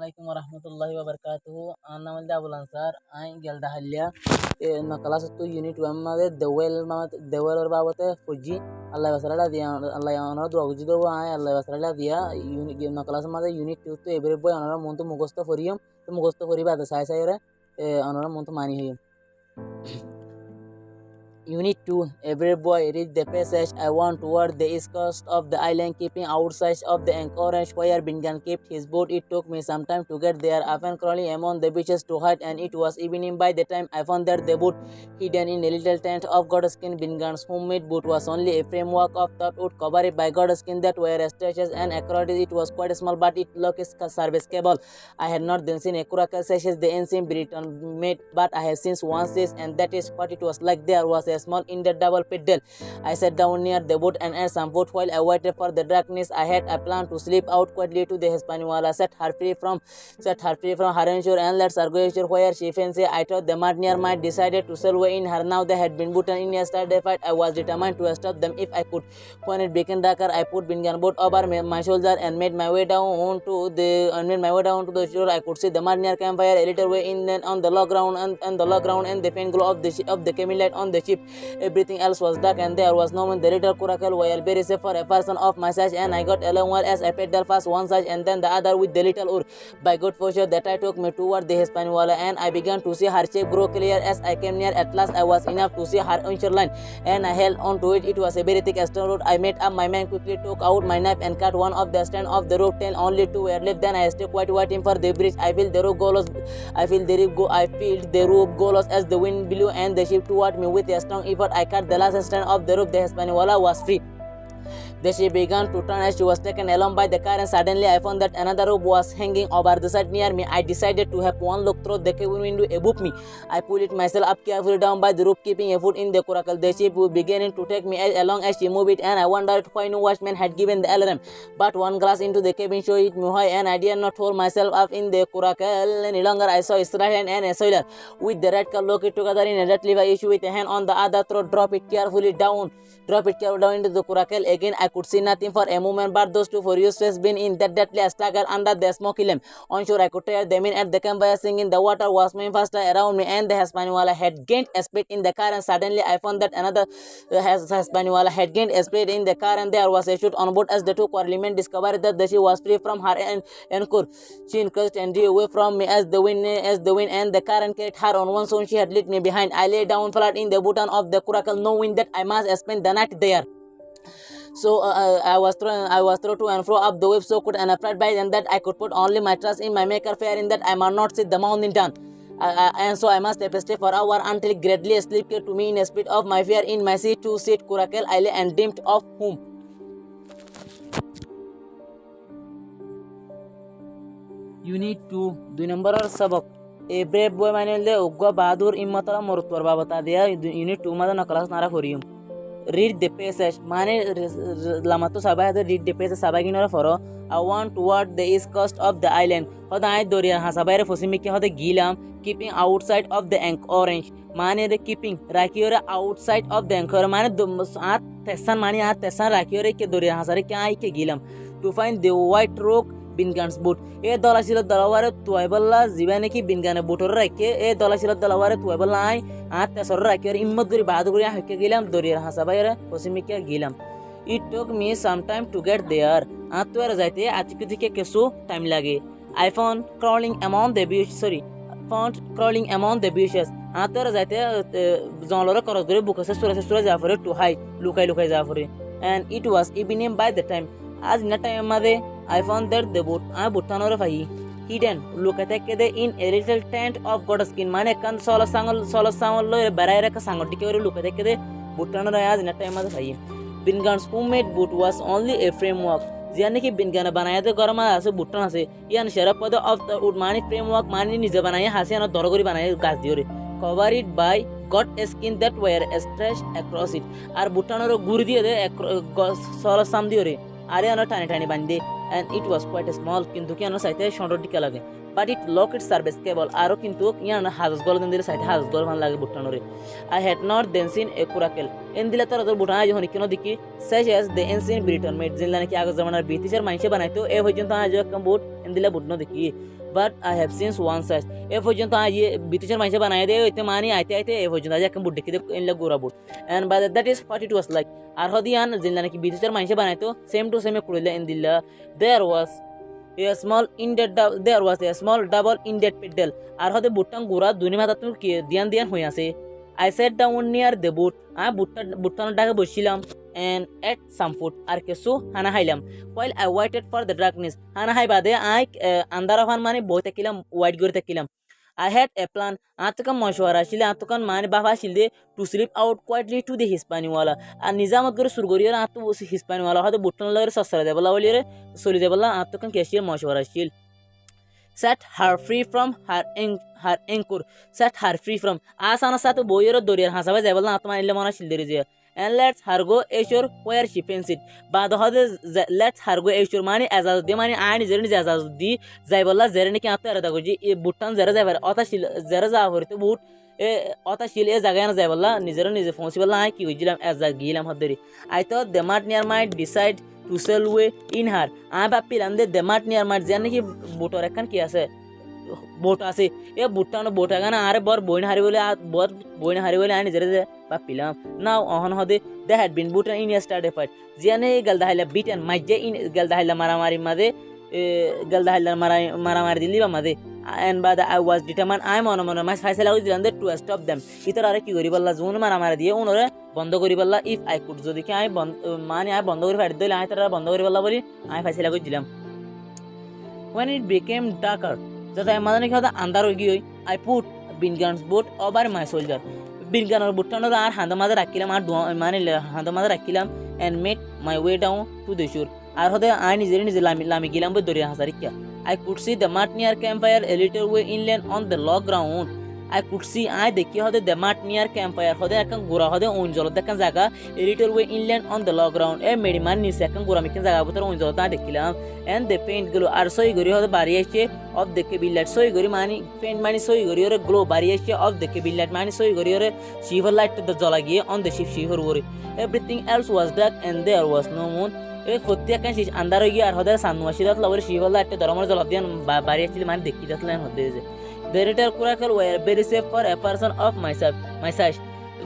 Assalamualaikum warahmatullahi wabarakatuh. Anna malde ABUL ANSAR. I gelda halya. Na class to UNIT-2 मध्ये देवल बाबत फुजी अल्लाह वसरला दिया अल्लाह याना दो अगुजिदो आय अल्लाह वसरला दिया ना class मध्ये UNIT-2 तो every boy अनरा मुंतो मुगस्तो फरियम तो मुगस्तो फरी बात साय साय रे अनरा मुंतो मानी है Unit 2. Every boy read the passage. I went toward the east coast of the island, keeping outside of the anchorage where Bingan kept his boat. It took me some time to get there, often crawling among the beaches to hide, and it was evening by the time I found that the boat, hidden in a little tent of goatskin. Bingan's homemade boat was only a framework of wood covered by goatskin that were stretches, and across it was quite small, but it looked service cable. I had not then seen a curacle such as the ancient Britain made, but I have seen one such, and that is what it was like. There was a small inner double pedal. I sat down near the boat and ate some food while I waited for the darkness. I had a plan to slip out quietly to the Hispaniola, set her free from her inshore and let her go ashore where she fancied. I thought the mountaineer might decided to sail away in her. Now they had been beaten in yesterday fight. I was determined to stop them if I could. When it became darker, I put Bingan boat over my shoulder and made my way down to the shore. I could see the mountaineer campfire a little way in then on the log ground and the faint glow of the camel light on the ship. Everything else was dark and there was no one. The little coracle while very safe for a person of my size, and I got along well as I paddled fast one side and then the other with the little oar. By good fortune that I took me toward the Hispaniola, and I began to see her shape grow clear as I came near. At last I was enough to see her onshore line, and I held on to it. It was a very thick stone rope. I made up my mind, quickly took out my knife and cut one of the strands of the rope. Till only two were left. Then I stayed quite waiting for the bridge. I feel the rope go lost as the wind blew and the ship toward me. With a strong effort I cut the last strand of the rope. The Hispaniola was free. The ship began to turn as she was taken along by the current. Suddenly I found that another rope was hanging over the side near me. I decided to have one look through the cabin window above me. I pulled it myself up carefully down by the rope, keeping a foot in the coracle. The ship was beginning to take me along as she moved it, and I wondered why no watchman had given the alarm. But one glass into the cabin showed me why, and I did not hold myself up in the coracle any longer. I saw Israel and a sailor with the red car located together in a red lever issue with a hand on the other throat. Drop it carefully down into the coracle. Again I could see nothing for a moment but those two furious faces been in that deadly struggle under the smoky lamp. On shore I could hear them in at the campfire singing. The water was moving faster around me, and the Hispaniola had gained a speed in the car, and suddenly I found that another Hispaniola had gained a speed in the car, and there was a shoot on board. As the two quarrelmen discovered that the ship was free from her anchor, she increased and drew away from me as the wind and the current carried her on one side. She had left me behind. I lay down flat in the bottom of the coracle, knowing that I must spend the night there. So I was thrown to and fro up the wave so could and afraid by and that I could put only my trust in my maker, fearing that I might not see the mountain down. And so I must stay for hours until greatly sleep came to me in a spit of my fear. In my seat to seat coracle I lay and dreamed of whom. Unit 2 2 number और सबक a brave boy मैंने ले उग्गा बहादुर इम्मतला मोरतवर बता दिया. Unit 2 में नकलास नारा खोरियम. Read the passage. Mane lamato sabah the read the passage sabagi nora foro. I want toward the east coast of the island. Hoda ay doriya ha sabare fosimi ke hoda gilam keeping outside of the anchorage. Mane the keeping rakiora outside of the anchor. Mane at tesan mane at tesan rakiora ke doriya ha sare ke ay ke gilam to find the white rock Bingan's boat. E dolashila dalaware tuiballa zibane ki Bingan boat or rake. E dolashila dalaware tuiballa ay at tesor rakiora immaduri baduguri hake gilam doriya ha sabare fosimi ke gilam. It took me some time to get there. Atwar जाते आतिकुति के केसो time लगे. I found crawling among the bushes. आतवर जाते जानवर cross करे book से सुरज जाफरे to hide लुकाई जाफरे. And it was evening by the time. आज न टाइम मध्ये I found that the boat आ बुट्टानोर फाई hidden लुकाते के दे in a little tent of goatskin. माने कंद सोला सांगल लो बरायर का सांगल टिके वरे लुकाते के दे बुट्टानोर आज न टाइम मध्ये phi. Bingan's homemade boat was only a framework. यानी कि बिनगान बनाया तो गरमा आसे बुट्टन आसे यान शरप पद ऑफ द उड मानी फ्रेमवर्क मानी निजे बनाया हासे न दरगरी बनाया गास दियोरे covered by got a skin that were stretched across it আর বুট্টানোর গুড় দিয়ে দে সল সাম দিওরে আরে আনো টানি বান্ধে and it was quite small কিন্তু কি আনো সাইতে শন্ডর টিকা লাগে but it locked its service cable আরো কিন্তু ইয়ান হাজস গল দেন দিলে সাইতে হাজস গল ভান লাগে বুট্টানোরে I had not then seen a coracle in দিলে তার বুট্টানা যখন কিনো দেখি such as the ancient Britain made জিনলানে কি আগে জমানার ব্রিটিশের মাইনসে বানাইতো এ পর্যন্ত আজ একটা বুট দিলা বুটনো দেখি but I have since one size এ পর্যন্ত আজ ব্রিটিশের মানুষে বানাই দেয় হইতে মানি আইতে আইতে এ পর্যন্ত আজ এখন বুট দেখি ইনলা গোরা বুট and but that is what it was like আর হদিয়ান জিল্লা নাকি ব্রিটিশের মানুষে বানাইতো সেম টু সেম কুড়িলা ইন দিল্লা there was a small indented there was a small double indented pedal আর হতে বুটটাং গোরা দুনি মাথা তুমি কি দিয়ান দিয়ান হই আছে I sat down near the boat আমি বুটটানোর ডাকে বসছিলাম and ate some food আর কিছু হানা খাইলাম while I waited for the darkness হানা খাই বাদে আই আন্ধারা ফান মানে বই থাকিলাম ওয়াইট করে থাকিলাম I had a plan আতকাম মশওয়ারা ছিল আতকান মানে বাবা ছিল to slip out quietly to the Hispaniola আর নিজামত করে শুরু করিয়া আত Hispaniola হয়তো বুটটান লগে সসরা দেবলা বলিরে সরি দেবলা আতকান কেশিয়া মশওয়ারা ছিল set her free from her anchor set her free from asana satu boyero doriyar hasaba jabal na atma ille mona shilderi je and let's her go ashore where she fancies bad hode let's her go ashore mani azaz de mani ani jerni azaz di jaiballa jerni ki atta erada goji e buttan zera jabar ota shil zera ja horite but e ota shil e jagay na jaiballa nijero nije possible na ki gojilam azaz gilam hoderi I thought they might near might decide to sell way in her I ভাবছিলাম যে দেমাট near মার জানি কি বোটর একখান কি আছে boat আছে এ বুটটানো boat এখানে আরে বর বইন হারি বলে বর বইন হারি বলে আনি জেরে ভাবছিলাম নাও অহন হদে দে হ্যাড বিন বুটন ইন স্টার্ট ফাইট জানি গলদা হাইলা বিটেন মাইজে ইন গলদা হাইলা মারামারি মাদে গলদা হাইলা মারামারি দিলি বা মাদে and by the I was determined I am on my faisala হই দিলাম to stop them ইতর আরে কি করি বললা জোন মারামারি দিয়ে উনরে বন্ধ করি বললা if I could যদি কি আই মানে আই বন্ধ করে ফাড়ি দিলে আই তারা বন্ধ করি বললা বলি আই ফাইসলা কই দিলাম when it became darker যত মানে কি হতা আন্ধার হই গই I put bin guns boat over my soldier bin gun আর বুটটানো আর হাঁদা মাঝে রাখিলাম আর মানে হাঁদা মাঝে রাখিলাম and made my way down to the shore আর হতে আই নিজে লামি গেলাম বই দরিয়া হাসারিকা I could see the mud near campfire a little way inland on the log ground. I could see I দেখি হদে the mud near campfire হদে একখান গোরা হদে অঞ্চল দেখান জায়গা a little way inland on the log ground এ মেডিমান নিচে একখান গোরা মিখান জায়গা ভিতর অঞ্চল তা দেখিলাম and the paint গুলো আর সই গরি হদে বাড়ি আসছে of the cable সই গরি মানে paint মানে সই গরি ওরে গ্লো বাড়ি আসছে of the cable মানে সই গরি ওরে শিভার লাইট তো জ্বলা গিয়ে on the ship শিভার ওরে everything else was dark and there was no moon এ প্রত্যেকখান শেষ আন্ধার হয়ে গিয়ে আর হদে সানু আসিদাত লবরে শিভার লাইট ধরমর জ্বলা দিয়ে বাড়ি আসছিল মানে দেখি যাতলেন হদে যে the little curacle were very safe for a person of my size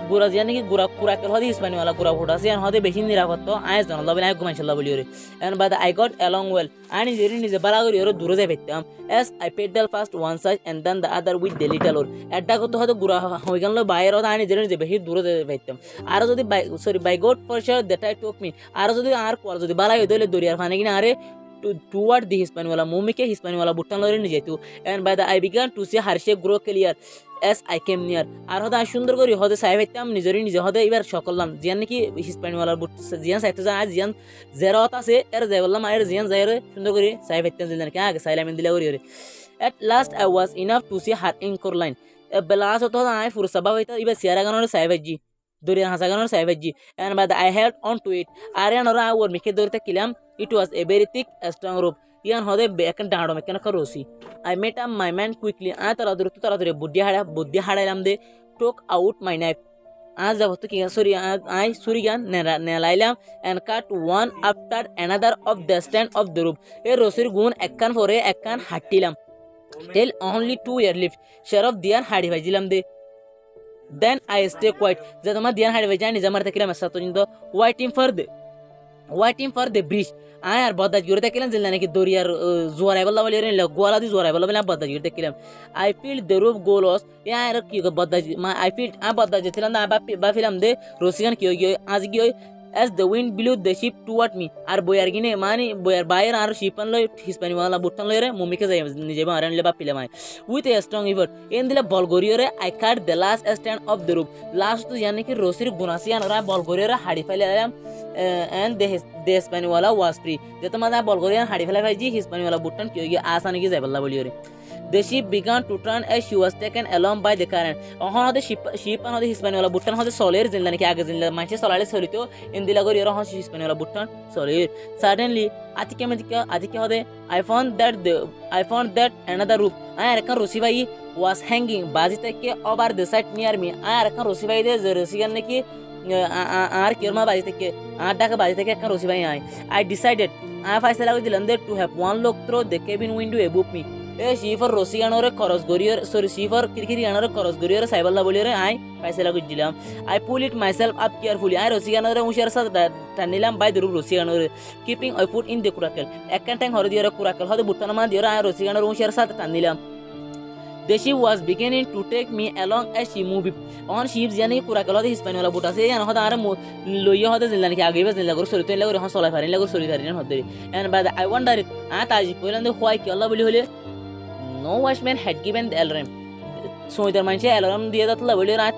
গুরা জানি কি গুরা কুরাকেল হদি হিসপানি ওয়ালা গুরা ফোটা আছে হদে বেশি নিরাপত্তা আইস জানা লবে আই গুমাইছাল্লাহ বলি ওরে and by I got along well আনি জেরি নিজে বালা করি ওরে দূরে যাই পেতাম as I pedal fast one side and then the other with the little or এডা কত হদে গুরা হই গেল বাইরে হদে আনি জেরি নিজে বেশি দূরে যাই পেতাম আর যদি by got for sure that I talk me আর যদি আর কোর যদি বালা হই দলে দরিয়ার ফানে কিনা আরে toward the Hispaniola mumike Hispaniola buttan lore nije tu and by the I began to see her shape grow clear as I came near আর হদা সুন্দর করি হদে সাই হইতাম নিজে হদে এবার সকললাম জিয়ান নাকি Hispaniola বুট জিয়ান সাইতে যা জিয়ান জেরত আছে এর যাই বললাম আর জিয়ান যাইরে সুন্দর করি সাই হইতাম জিয়ান কি আগে সাইলাম দিলা করি ওরে at last I was enough to see her anchor line বেলাস হতো আই ফুরসাবা হইতা এবার সিয়ারা গানোর সাই ভাজি দরিয়া হাসা গানোর সাই ভাজি and by the I held on to it আরিয়ানরা or মিকে দরিতে কিলাম it was a very thick strong rope ইয়ান হদে বেকন ডাড়ো মেকন রসি I met up my man quickly আ তাড়াতাড়ি বুদ্ধি হাড়াইলাম দে took out my knife আজ যাব তো কি আই ছুরি গান নেলাইলাম and cut one after another of the stand of the rope এ রসির গুণ একখান পরে একখান হাঁটিলাম till only 2 year left sheriff দিয়ান হাড়ি ভাজিলাম দে then I stay quiet যে তোমার দিয়ান হাড়ি ভাজি নিজে মারতে কিলাম সাত কিন্তু waiting for the bridge আয় আর বদাজ গিয়ে দেখলাম যে নাকি দরিয়ার জোয়ার আইবলা বলি রে গোয়ালা দি জোয়ার আইবলা বলি বদাজ গিয়ে দেখলাম I feel the rope go lost আর কি বদাজ I feel বদাজ যেছিলাম না বা ফিলাম দে রসিগান কি হই আজ গিয়ে as the wind blew the ship toward me আর বয়ার গিনে মানে বয়ার বাইরে আর শিপান লই হিসপানিওয়ালা বুটন লই রে মুমিকে যাই নিজে বারান লে বাপিলাম I with a strong effort এন দিলা বল গরিয়রে I cut the last stand of the rope last তো জানি কি রসির গুনাসিয়ান রা বল গরিয়রে হাড়ি ফাইলাম and the Hispaniola was free যেটা মাদা বল গরিয়ান হাড়ি ফেলা ভাইজি হিসপানিওয়ালা বুটন কি হই আসানি কি যাইবল্লা বলি রে the ship began to turn as she was taken along by the current অহন হদে শিপান হদে হিসপানিওয়ালা বুটন হদে সলের জিনলা কি আগে জিনলা মানছে সলালে সলিতো ইন্দিলা গরি রহ হিসপানিওয়ালা বুটন সলের suddenly আতিকে হদে I found that another rope আর একটা রসি ভাই was hanging বাজি থেকে over the side near me আর একটা রসি ভাই দে যে রসিগান নাকি আর কিরমা বাজি থেকে আর ডাকা বাজি থেকে একটা রসি ভাই I I faisala ko dilan de to have one look through the cabin window above me. Shifer Rosianore Koros Gorier, sorry, Shifer Kirkianore Koros Gorier, Saibala Bolere, I faisala ko dilam. I pull it myself up carefully. I Rosianore Musharsa Tanilam by the Rosianore, keeping a foot in the curacle. A cantang or the curacle, how the Butanama, the Rosianore Musharsa Tanilam. The ship was beginning to take me along as she moved. On ships, yani kurakalo the Hispaniola Butase and Hodara Loyo Hodas in Lanka gave us in Lagos Solitaire Lagos Solar in Lagos Solitaire Hodari. And by the I wonder if Ataji Poland the White Killa no watchman had given the alarm. So the manche alarm the other level at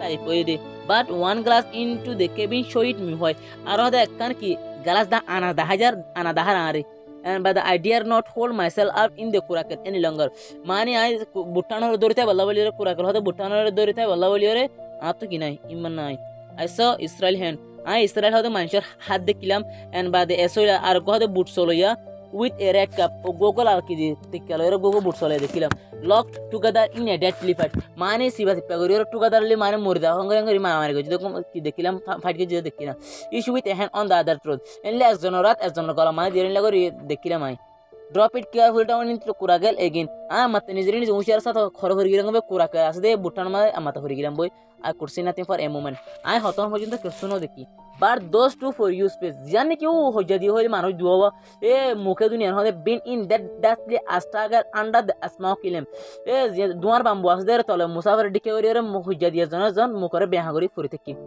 but one glass into the cabin showed me why. Arada Kanki Galas da Anada Hajar Anadaharari. And but I dare not hold myself up in the kurakel any longer. Mani I Butano Dorita Valavaliore Kurakal, the Butano Dorita Valavaliore, Atukinai, Imanai. I saw Israel hand. I Israel how the mancher had the kilam and by the Esola Argo the boot soloya with a red cup or Gogol Alkidi, the Calero Gogo boot solo the kilam, locked together in a deadly fight. Mani Sivas Pagoro together Limana Murda, Hungary Margo, the kilam fight the kilam. Issue with a hand on the other throat. And less Zonorat as Zonogalama, the Lagori the kilamai. Drop it carefully down into Kuragal again. I am Matanizrin is Ushar of Horror Kurakal as they Butanama Amatahurigan boy. I could see nothing for a moment. I hot on the Kusuno the key. But those two for you space. Janik you Hojadi Mano Duova, Mukadunian had been in that deathly astragal under the smoke kilim. Duarbam was there, Tola Musavar Dicavarier Muhujadi Zanazan, Mukare Behagori Furitaki.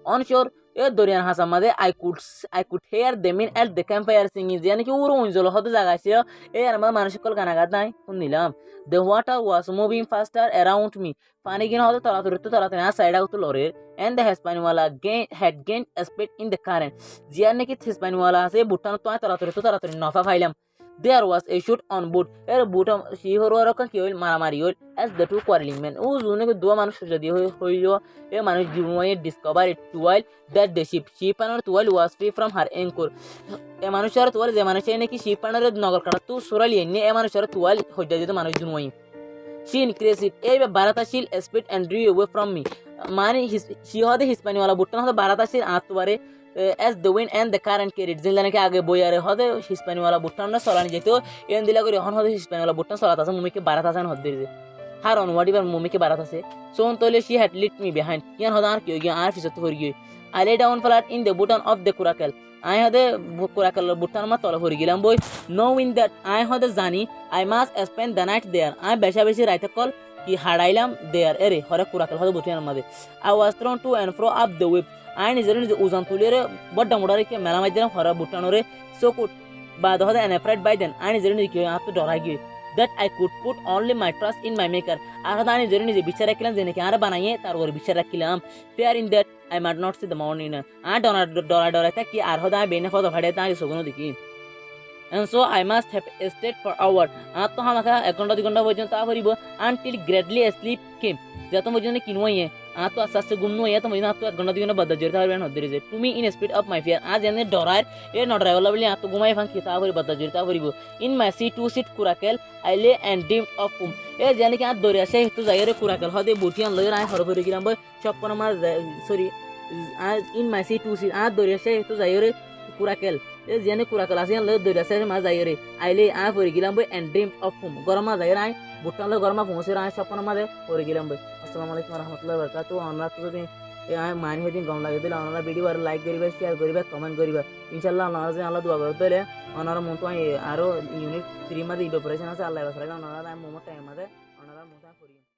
On shore, Dorian Hasamade, I could hear the men at the campfire singing Zianiki Urunzolo Hotazagasio, Manashikal Ganagadai, Unilam. The water was moving faster around me. Fanigin of the Taratana side out to Lore, and the Hispaniola had gained a speed in the current. Zianikit Hispaniola say Butan Taratara Nova Hilam. There was a shoot on board, a boot of Shihoroka Kill Maramariol as the two quarreling men. Uzunic Duaman Hoyo, a man discovered it while that the ship and 12 was free from her anchor. A manusher was a manachaniki ship and a Nogalkatu, Surali, a manusher 12 Hojadi Manujunway. She increased it, a Barata shield a spit and drew away from me. Mani, she had the Hispaniola Butan of the Barata shield Atware. As the wind and the current carried Zilanaka Boyare Hode, Hispaniola Butana Solanjeto, and the Lagori Hon Hispaniola Butan Solata Mumiki Baratas and Hodiri. Her on whatever Mumiki Baratase. So on Tole she had lit me behind. Yan Hodan Kyogan Arfis for you. I lay down flat in the button of the Kurakel. I had the Kurakel Butanma Tolahurigilam boy, knowing that I had the Zani, I must spend the night there. I Beshabishi write a call. He had Ilam there, Eri, Hora Kurakel Hobutan Mother. I was thrown to and fro up the whip. I is Uzantulere, but the Mudariki Malamajan Hora Butanore, so could Badhoda and afraid by then. I is after Doragi. That I could put only my trust in my maker. Aradan is a Bicharakilan and a Karabanaye or Bicharakilam. Fear in that I might not see the morning. I don't Dorataki Arhoda Bene for the Hadeta is Sogoniki. And so I must have stayed for hours. Atohamaka, a Kondagonda Vojanta Horibo, until greatly asleep came. Zatomojani Kinwaye. Ato Sasagumno Yatamina Gondadina, but the Jerta there is a to me in a spirit of my fear. As in a Dorar, a not reliably Atoguma and Kitavari, but the Jerta Horibo. In my seat to sit Kurakel, I lay and dreamed of whom. A Janica Doria say to Zaire Kurakel, how they Butian Lawyer and Horrigambo, Chopanama, sorry, in my seat to sit at Doria say to Zaire Kurakel. Is Yanni Kurakalasian led the Rasema Zaire. I lay a for Gilambo and dreamed of whom. Gorama Zaire, Butala Gorma Fonsera, Chopanama, or Gilambo. Assalamualaikum warahmatullahi wabarakatuh. Honor to the I am managing Gonda, honor video like Gariba, share Gariba, comment Gariba. Inshallah, Allah do a honor Montoy, Arrow, Unit 3 Mother, operation as a level, honor, I'm Momota, mother, honor Monta for you.